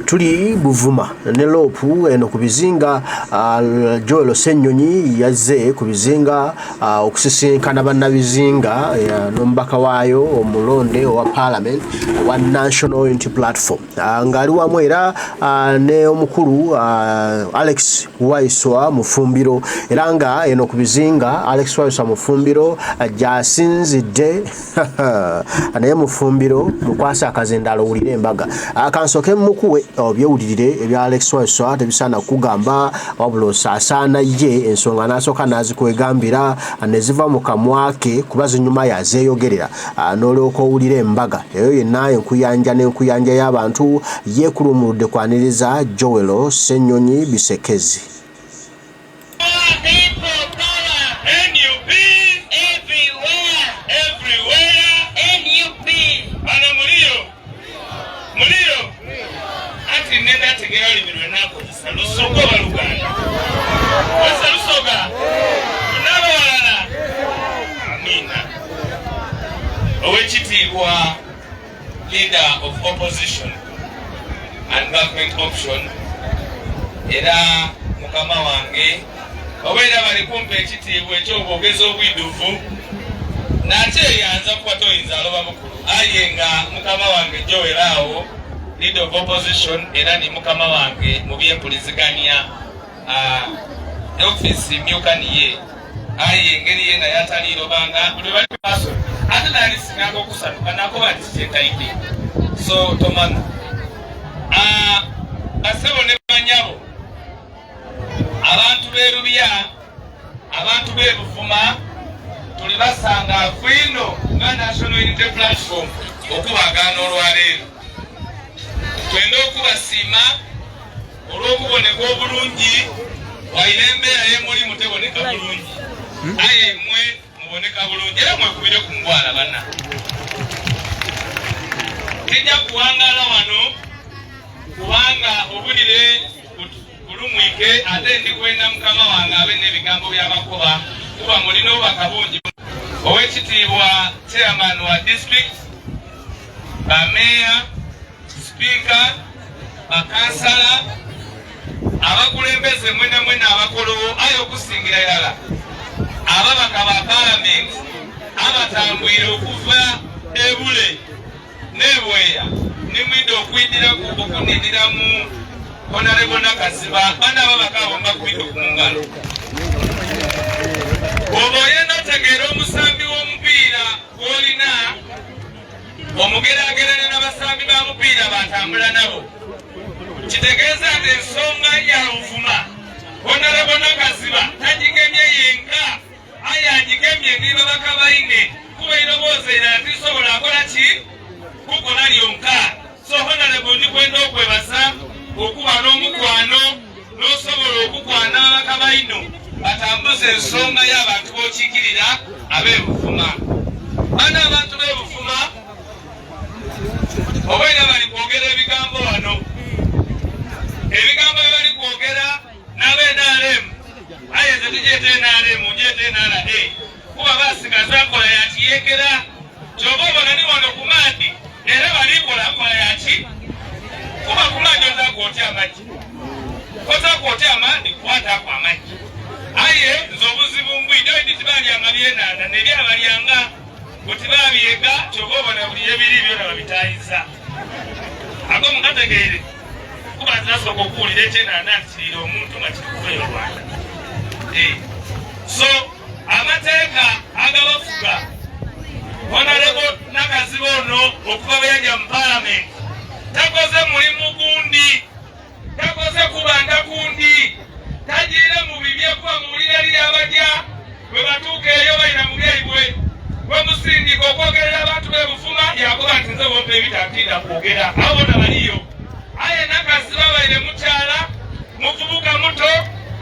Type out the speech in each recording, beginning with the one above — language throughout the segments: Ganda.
tuli Buvuma ne Lopu eno ku bizinga Joel Ssenyonyi yazze ku bizinga okusisinkana bannabizinga n'omubaka waayo omulonde owa Parliament wa National Unity Platform ngali wamu era ne omukulu Alex Waiswa Mufumbiro era nga eno ku bizinga Alex Waiswa Mufumbiro jasinzidde naye Mufumbiro mukwasa akazendalo ulire embaga akansoke mukuwe obyewulirire ebya Alex Waiswa tebisaana kugamba wabula osaasana ye ensonga nasoka nazikwegambira neziva mu kamwake kuba zinyuma yazeeyogerera n'olyoka owulira embaga eyo yenna enkuyanja y'abantu yeekulumuludde kwaniriza Joel Ssenyonyi Bisekezi. Leader of opposition and government option era mukama wange obeera bali kumpa ekitiibwa ekyobwogezi obwiduvu nate yanza kuba toyinza aloba mukulu aye nga mukama wange Joel awo leader of opposition era ni mukama wange mu byempuliziganya ofisi myukaniye aye engeri yena yatalirobanga buli bali paso ate nalisinanga okusanuka nako bali kyetaidde so tomana basebo ne banyabo abantu b'erubya abantu b'ebuvuma tuli basanga kwino nga National Unity Platform okubagana olwaleero twenda okubasiima olw'okuboneka obulungi waina embeera yemuli muteboneka bulungi aye mwe muboneka bulungi era mwekubire ku mbwala bana tijja kuwangala wano kubanga obulire bulumwike ate ndikwenda mukama wange abe n'ebigambo by'amakuba kuba mulina obubaka bungi ow'ekitiibwa chairman wa district bameya sipiika bakansala abakulembeze mwena abakolowo aye okusingira yala ababaka ba Parliament abatambwire okuva ebule nebweya nimwidde okunidiramu Honorable Nakasiba bana ababaka abo mbakwidde okumungalo oba oyenda otegeera omusambi w'omupiira gw'olina omugeraagerane n'abasambi ba mupiira batambula nabo kitegeeza nti ensonga ya Buvuma Honorable Nakasiba tagigemye yenka aye agigemye n'ababaka baine kuba irobooza erala tisobola akola ki kukola lyonka so Honorable ndikwenda okwebasa okuba n'omukwano n'osobola okukwana ababaka baino batambuza ensonga y'abantu b'okiikirira ab'ebuvuma bana abantu b'ebuvuma obaina bali kwogera ebigambo wano ebigambo bye bali kwogera n'ab'NRM aye nze tugyeta NRM ngyeta NRA kuba basigaza nkola yakiyekera kyoba obona ni wano ku maadi era balikola nkola yaki kuba ku maadi ozakwotya amagi ozakwotya amaadi kukwatako amagi aye nze obuzibu mbwidde tibalyanga byenanda nebyabalyanga bwetibabyega kyoba obona buli ebiri byona babitayiza ago mukategeere kuba zinasooka okuwulira ekyenanda ntikirira omuntu nga kirikuva eyo Rwanda so amateeka agabafuga Honorable Nakasiba ono okuva bwe yajja mu Parliament takoze mulimu gundi takoze kubanda kundi tagiire mu bibye kuba muwulira liri abajja bwe batuuka eyo balina mu byaibwe bwe musindika okwogerera abantu b'ebuvuma yakuba nti nze bompa ebitantiida kwogera abo bona baliyo aye Nakasiba baire mukyala muvubuka muto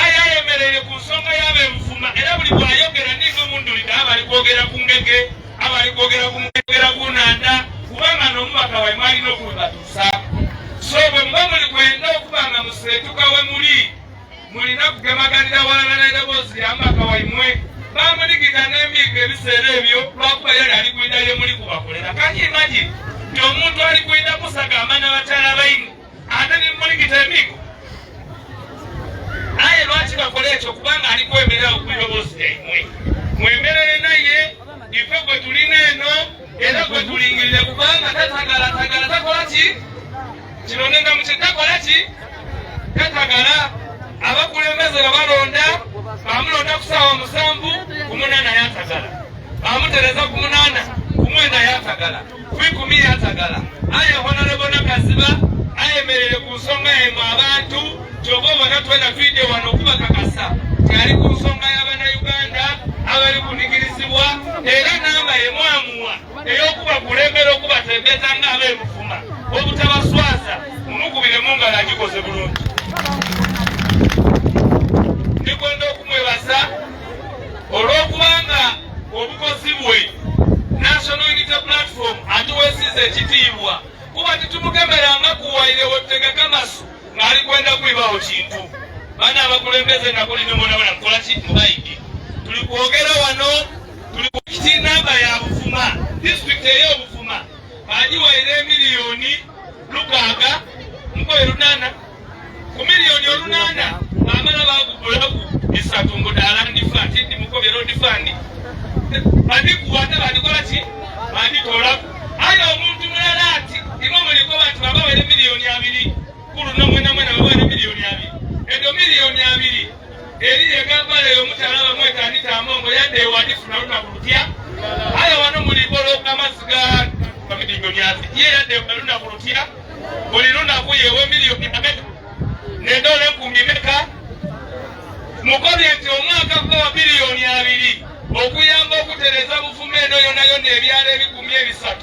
aye ayemerere ku nsonga y'ab'ebuvuma era buli bwayogera ninga omundulida abali kwogera ku ngege abali kwogera ku mugera gunanda kubanga n'omubaka waimwe alina okubatuusa so bwe muba muli kwenda okubanga museetuka we mulina kugemaganira walala n'eddoboozi lya mubaka waimwe bamuligita n'embiga ebiseera ebyo lwakuba yali ali kwenda ye muli kubakolera kanyi imagine nti omuntu ali kwenda kusagamba n'abakyala baino ki kino nenda mukitakola ki katagala abakulembeze balonda bamulonda ku ssaawa 7 ku 8 yatagala bamutereza ku 8 ku 9 yatagala ku 10 yatagala aye Honorable Nakaziba ayemerere ku nsonga emu abantu kyova obona twena twidde wano okubakakasa kyali ku nsonga y'Abannayuganda abali kunigirizibwa era namba emwamuwa ey'okubakulembera okubatembeza ng'ab'ebufuma obutabaswaza mumukubire mu ngalo agikoze bulungi. Ndikwenda okumwebaza olw'okubanga obukozi bwe National Unity Platform atuweesiza ekitiibwa kuba titumugemeranga kuwaire wetutegeka amasu ng'ali kwenda kwibawo kintu baana abakulembeze nakulina monabona mukola ki mubayige tuli kwogera wano tuli kukiti namba ya Bufuma district ey'Obufuma bagiwaire miliyoni 6 mukoye 8 ku miliyoni 8 bamala bagugulaku 3 mudaala ndifati ndi mukobe road fund badikuwate badikola ki baditolaku aye omuntu mulala ati imwe muliko bantu babawaire miliyoni 2 kulu nomwena babawaire miliyoni 2 edo miliyoni 2 eri egambala ey'omukyala bamwekanita amongo yadde ewandifuna lunaku lutya aye wano mulibolo amaziga miliyoni 2 ye yadde lunaku lutya buli lunaku yewe miliyoni 3 nedole enkumi meka mukobye nti omwaka kwa miliyoni 2 okuyamba okutereza Bufuma eno yonna ebyalo 13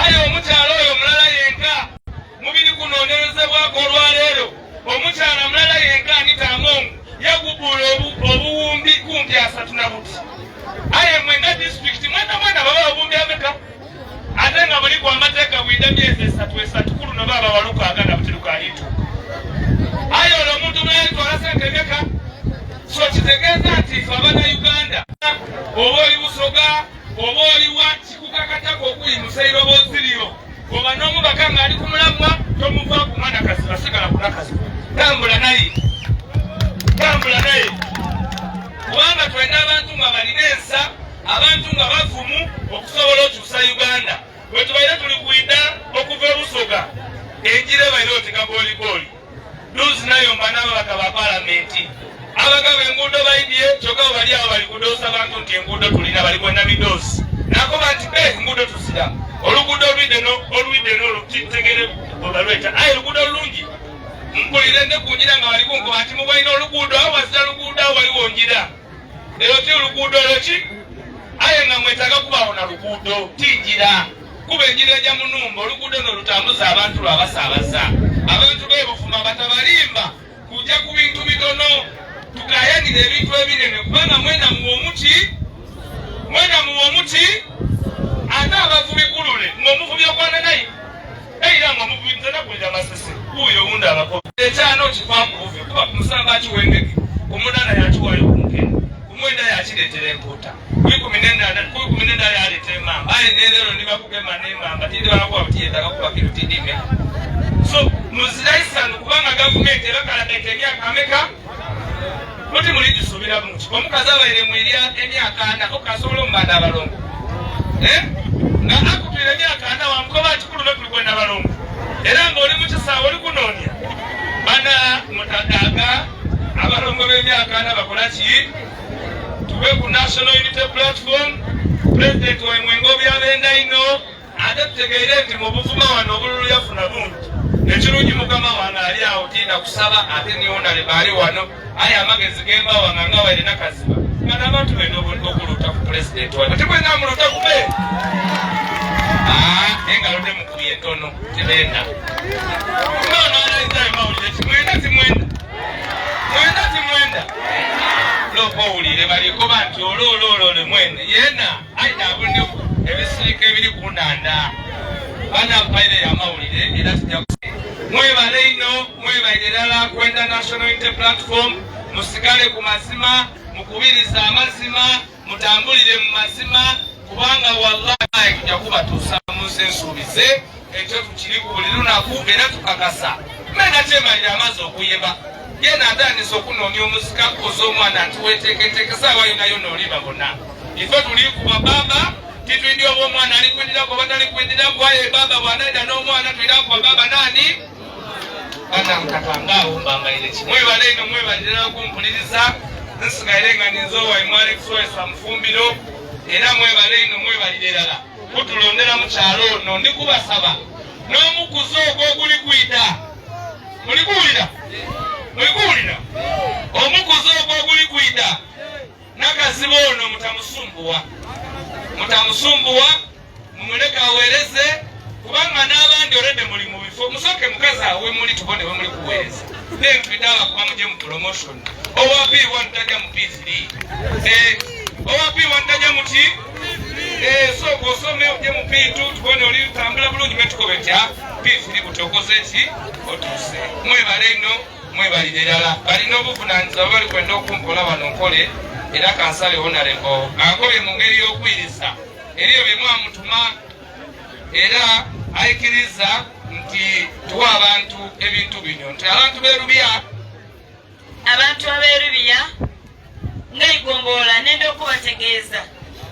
aye omukyala oyo mulala yenka mubiri kunoonyerezebwako olwaleero omukyala mulala yenka Anita Amongo yagubula obuwumbi kumpi 30 buti aye mwenga district mwena baba obumbi ameka ate nga buli kwa mateeka bwida myezi 3 kulu no baba waluka aganda butiruka alitu aye olwo omuntu mwetwala sente meka so kitegeeza nti ife Abannayuganda oba oli Busoga oba oli wa kikukakatako okuyimusa eiroboziriro oba n'omubaka ng'ali ku mulamwa tomuva ku mwana Kaziba sigala ku Nakaziba tambula naye kubanga twenda abantu nga balina ensa abantu nga bavumu okusobola okyusa Uganda bwe tubaire tuli kwida okuva e Busoga enjira ebaire otika gooligooli luuzi nayomba n'ababaka ba palamenti abagaba enguudo bayidye kyokka bali awo bali kudoosa abantu nti enguudo tulina bali kwenda midoozi nakoba nti enguudo tuzira oluguudo olwidde n'olutegere obalweta aye oluguudo olulungi mpulire ne kunjira nga bali kunkuba nti mubwalina oluguudo awo wazira luguudo awo waliwo njira eyo ti oluguudo olwoki aye nga mwetaaga kubawo na luguudo tinjira kuba enjira ejja Munumba oluguudo n'olutambuza abantu lwabasaabaza abantu b'Ebufuma batabalimba kujja ku bintu bitono tugayanira ebintu ebinene kubanga mwena muwa omuti ate abavubi kulule ng'omuvubi okwana naye era ng'omuvubi ntena kulira masese kuyo owundi abako ekyano kikwamu buvi kuba ku musamba akiwengeke ku munana yakiwayo kumukene ku mwenda yakireetera empuuta kwi 14 yaleeta emamba aye neerero nibakugema n'emamba tindi balakuba butiyetaaga kuba kintu tidime so muzira isanu kubanga gavumenti erakalagaita emyaka ameka muti muli gisubira muki omukazi abaire mwirya emyaka 4 okasobola omubanda abalongo nga akutwire emyaka 4 wamukoba kikulu ne tuli kwenda balongo era ng'oli mu kisaawe oli kunoonya bana mutadaaga abalongo b'emyaka 4 bakola ki tube ku National Unity Platform President wa Mwengo byabenda ino ate tutegeere nti mu Bufuma wano obululu yafuna bungi ekirungi mukama wange ali awo tinda kusaba ate niwondale baali wano aye amagezi gemba wange nga waire Nakaziba nga n'abantu benda okuluta ku President wano tikwenda muluta kube engalo temukubye entono tibenda mwenda loko owulire balikoba nti olololole mwene yena aida abundi ebisirika ebiri ku ndanda bana mpaire yamawulire era tujja mwebale ino mwebaire ddala kwenda National Unity Platform musigale ku mazima mukubiriza amazima mutambulire mu mazima kubanga wallahi kijja kubatuusa munsi ensuubize ekyo tukiri ku buli lunaku era tukakasa mena kyemalira amaze okuyeba yena atandise okunoonya omuzika kukoza omwana nti weteeketeeke saawa yonayo nooliba bonna ife tuli ku bababa kitu ndio mwana alikwendera kwa bana alikwendera kwa baba bwanaida no mwana twira kwa baba nani ana mtakangao mbanga ile chimwe baleno mwe balira kumpuliriza nsigalenga ninzowa imwale kuswesa mfumbiro era mwe baleno mwe balirala kutulondera mu kyalo no ndikubasaba no mukuzogo guli kwita mulikuulira omukuzogo guli kwita nakazibono mutamusumbuwa mumuleka awereze kubanga n'abandi olede muli mu bifo musoke mukazi awe muli tubone we muli kuweereza nemfidala kuba muje mu promotion owapiibwa ntajja mu P3 owapiibwa muti so gosome uje mu P2 tubone oli tambula bulungi metukobetya P3 butokoze ki otuse mwebale ino mwebalirala balina obuvunaanyizibwa bali kwenda okumpola bano nkole era kansale honorable akole mu ngeri y'okwiriza eriyo bye mwamutuma era ayikiriza nti tuwa abantu ebintu bino nti abantu b'Erubiya ng'eigombola nenda okubategeeza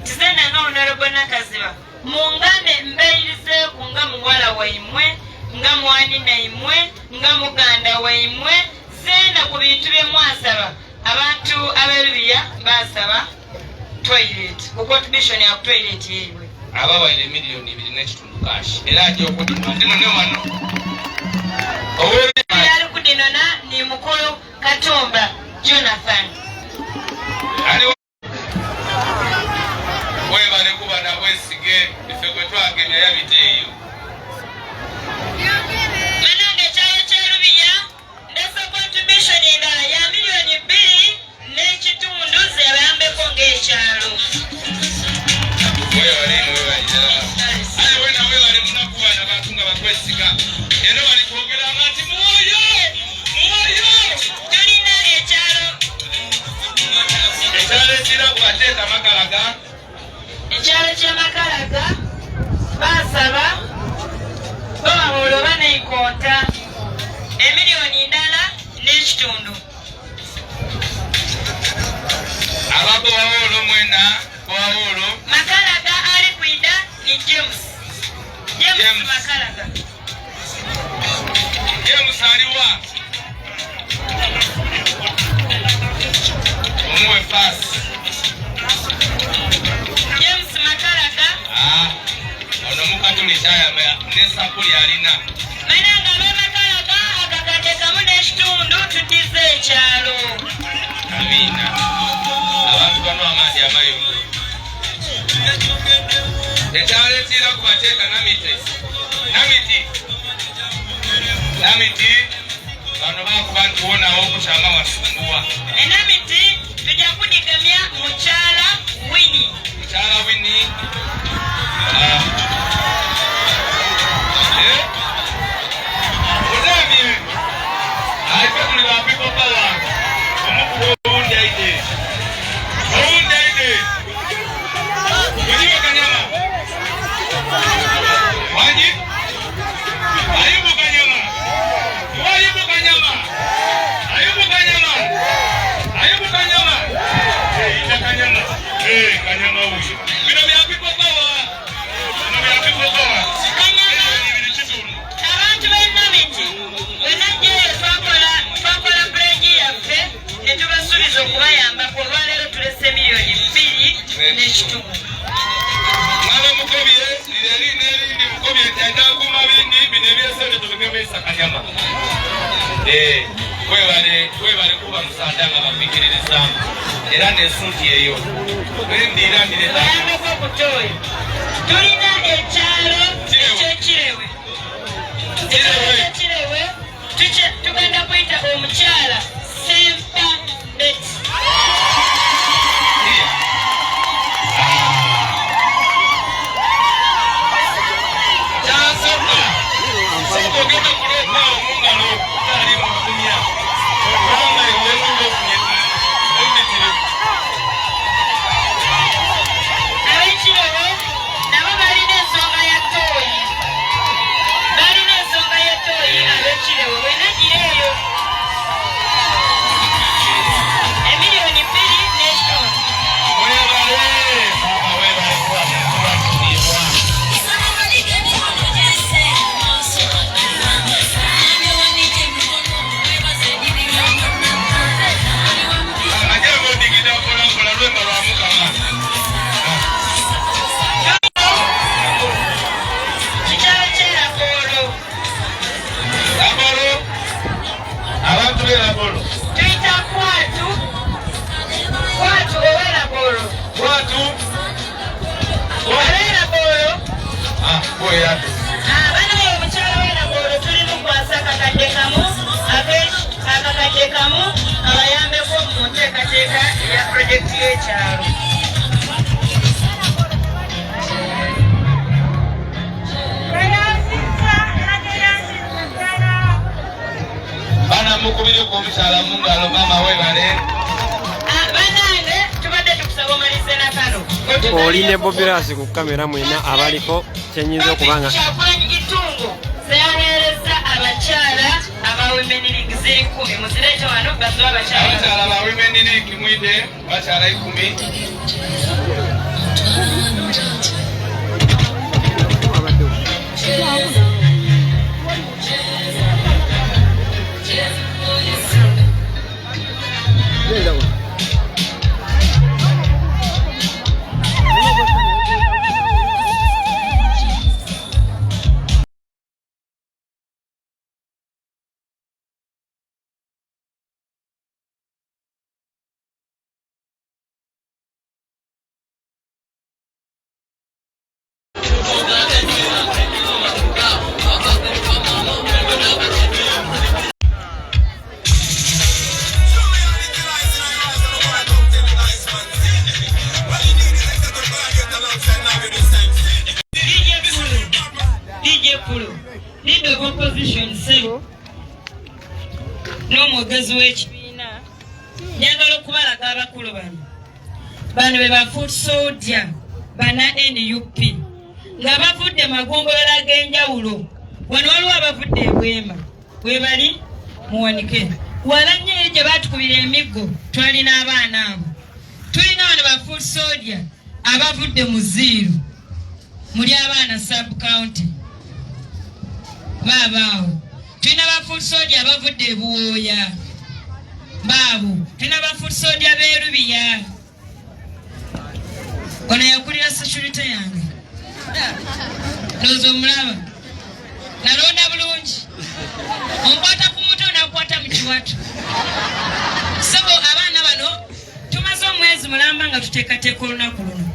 tizena n'Honorable Nakaziba mungane mbeeyirizeeku nga muwala waimwe nga mwanina imwe nga muganda waimwe zena ku bintu bye mwasaba abantu ab'Erubiya basaba toilet ku contribution ya toilet yeibwe abawaire miliyoni 2.5 cash era ajja okudima ndino ne wano yali kudinona ni mukulu Katumba Jonathan webale kuba nabwesige ife gwe twagenya yabiteeyo manange ekyalo ky'Erubiya ndesa contribution endala ya miliyoni 2.5 zebayambeko ng'ekyalo webale munakuba nabantu nga bakwesiga era bali kwogera nti mwoyo tulina ekyalo ekira kubateeta Makalaga ekyalo ky'Emakalaga basaba bababuulo banaikonta emiliyoni 1.5 abagowawolo mwena gowawolo Makalaga ali kwida ni James Makalaga James aliwa omuwe fasi James Makalaga ono mukatulitaya nesapuli alina mananga Makalaga akakate kamu n'ekitundu tutize ekyalo amina abantu bano amadi amayungu ekyalo ekira kubateeka namiti bano bakuba nti wonawo okukyama wasumbuwa enamiti tujja kudigamya mukyala Wini Uzamie aipe tuli ba people power omukubo owundaide Ujiwe Kanyama Waji Ayubu Kanyama Ita Kanyama Kanyama uji Bino bya people power abantu b'enamiti wenajjeyo twakola pulegi yaffe ne tubasuubiza okubayambako olwaleero tulese miliyoni 2.5 Mwaba mukobye lirindi mukobye tanda kuma bindi bine byesere tubigemesa Kanyama webale kuba musandanga bafikiririza era nesunti eyo wendirandire bayambako okutoyo tulina ekyalo ekyekirewe tugenda kuyita omukyala Sempa Beti ogenda kulopa omungalo ali mukumya kubanga ewenulo ab'ekirewe nabo balina ensonga ya tooyi owera bolo. Tuyita kwatu. Kwatu owera bolo. Kwatu. Owera bolo. Owera. Bana omukyala owera bolo tuli mukwasa akakadde kamu akakadde kamu abayambeko mu nteekateeka ya pulojekiti y'ekyalo. Bana mukubire ku omukyala mu ngalo mama webale. Banange tubadde tukusaba omalize na kano. Oline Bobirasi ku kamera mwena abaliko kyenyinza okubanga Kyagulanyi Gitungo zeyaweereza abakyala aba Women League z'ekumi muzireete wano basiba Abakyala ba Women League mwide bakyala 10. Leader of opposition say n'omwogezi w'ekibiina njagala okubalaga abakulu bano be ba foot soldier bana NUP nga bavudde magombolola ag'enjawulo wano waliwo abavudde ebwema webali muwanike wala nnyo eri gye batukubira emiggo twalina abaana abo tulina bano ba foot soldier abavudde mu Ziiru muli abaana sub county babaawo tulina ba foot soldier abavudde ebuwooya baabo tulina ba foot soldier b'erubiya ono yakulira security yange looza omulaba nalonda bulungi onkwata ku mutwe nakukwata mu kiwatu sabo abaana bano tumaze omwezi mulamba nga tuteekateeka olunaku luno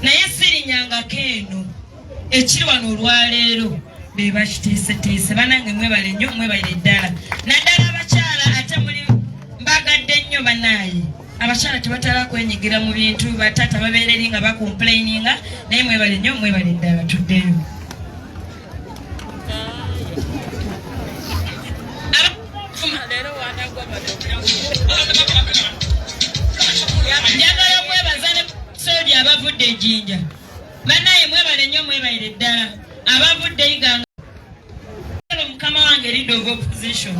naye sirinyangako eno ekiri wano olwaleero beba kitiisetiise banange mwebale nnyo mwebalire ddala naddala abakyala ate muli mbagadde nnyo bannaaye abakyala tebatala kwenyigira mu bintu batata babeereri nga bakomplaininga naye mwebale nnyo mwebale ddala tuddeyo njagala okwebaza ne soodi abavudde ejjinja bannaye mwebale nnyo mwebalire ddala abavudde iganga mukama wange leader of opposition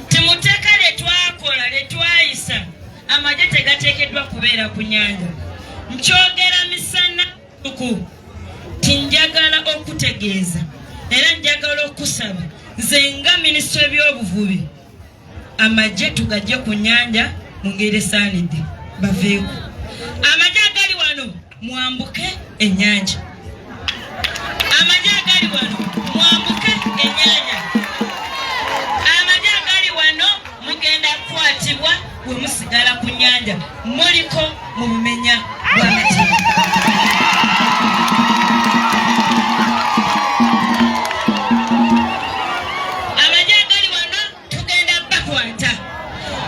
timuteeka letwakola letwayisa amagye tegateekeddwa kubeera ku nyanja nkyogera misana tuku tinjagala okutegeeza era njagala okusaba nze nga minisitule ebyobuvubi amagye tugajje ku nyanja mu ngeri esaanidde baveeko amagye agali wano mwambuke ennyanja amagye agali wano mwambuke ennyanja amagye agali wano mugenda kukwatibwa bwe musigala ku nyanja muliko mu bumenya bw'amateeka amagye agali wano tugenda bakwata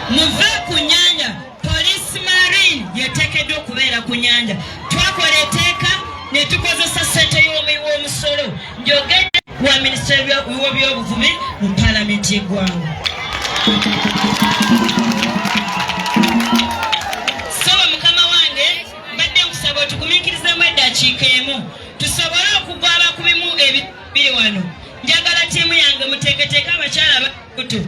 muve ku nyanja police marine yeteekeddwa okubeera ku nyanja twakola eteeka ne tukozesa ssente y'omusolo njogedde wa minisitule w'ebyobuvubi mu paalamenti y'eggwanga soba mukama wange mbadde nkusaba otugumiikirizemu eddakiika emu tusobole okugwa abakubimu ebiri wano njagala ttiimu yange muteeketeeke abakyala abakutu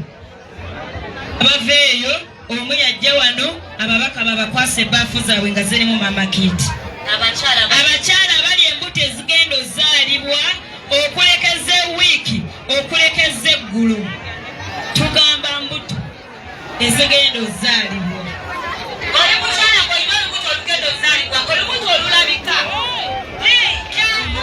abaveeyo omu yajja wano ababaka babakwasa ebbaafu zaabwe nga zirimu mamakiti abakyala bali embuto ezigenda ozaalibwa okulekeza ewiiki okulekeza eggulu tugamba mbuto ezigenda ozaalibwa oli mukyala gwoyina olubuto olugenda ozaalibwa olubuto olulabika jangu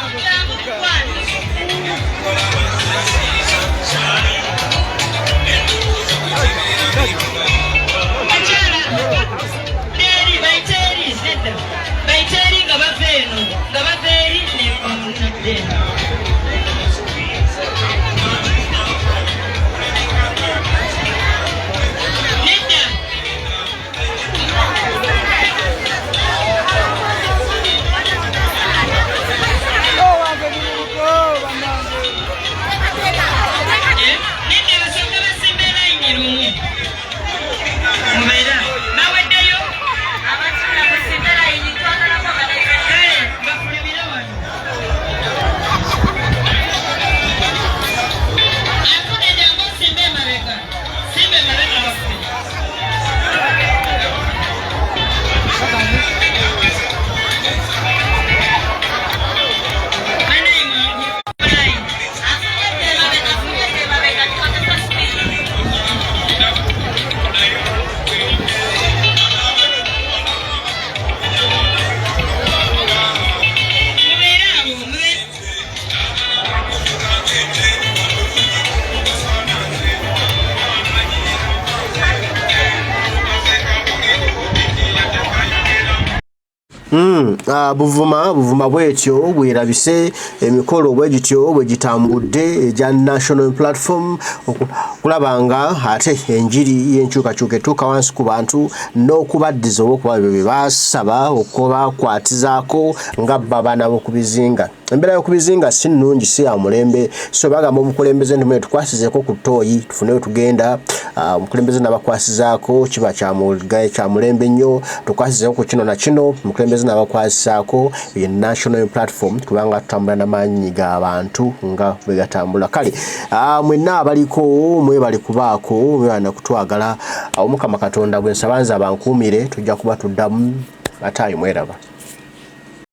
Buvuma bwetyo bwerabise emikolo bwegityo bwegitambudde egya National Platform kulabanga ate enjiri y'enkyukakyuka etuuka wansi ku bantu n'okubaddiza okuba bye basaba okubakwatizaako nga babana b'okubizinga. Embeera y'okubizinga si nnungi, si ya mulembe, so bagamba omukulembeze ntumwe tukwasizeeko ku ttooyi tufuneyo tugenda. Omukulembeze n'abakwasizaako kiba kya mulembe nnyo, tukwasizeeko ku kino na kino, omukulembeze n'abakwasizaako ye National Platform kubanga tutambula n'amaanyi g'abantu nga bwe gatambula. Kale mwenna abaliko mwebali kubaako, mwebali kutwagala. Omukama Katonda gwe nsaba nze abankuumire, tujja kuba tuddamu. Ataayi mweraba.